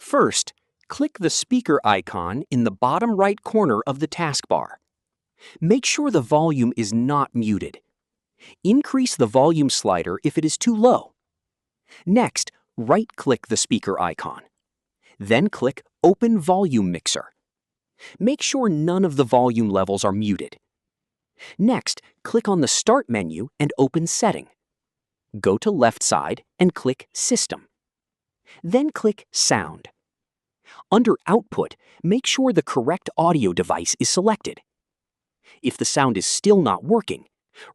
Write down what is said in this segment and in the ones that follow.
First, click the speaker icon in the bottom right corner of the taskbar. Make sure the volume is not muted. Increase the volume slider if it is too low. Next, right-click the speaker icon. Then click Open Volume Mixer. Make sure none of the volume levels are muted. Next, click on the Start menu and open Setting. Go to left side and click System. Then click Sound. Under Output, make sure the correct audio device is selected. If the sound is still not working,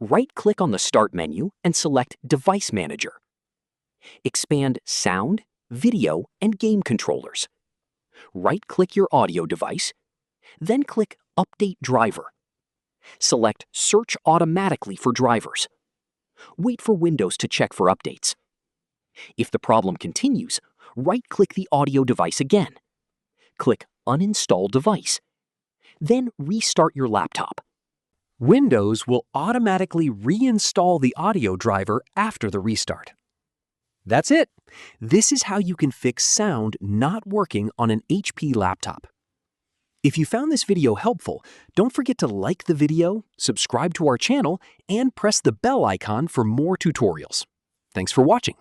right-click on the Start menu and select Device Manager. Expand Sound, Video, and Game Controllers. Right-click your audio device, then click Update Driver. Select Search Automatically for drivers. Wait for Windows to check for updates. If the problem continues, right-click the audio device again. Click Uninstall Device. Then restart your laptop. Windows will automatically reinstall the audio driver after the restart. That's it. This is how you can fix sound not working on an HP laptop. If you found this video helpful, don't forget to like the video, subscribe to our channel, and press the bell icon for more tutorials. Thanks for watching.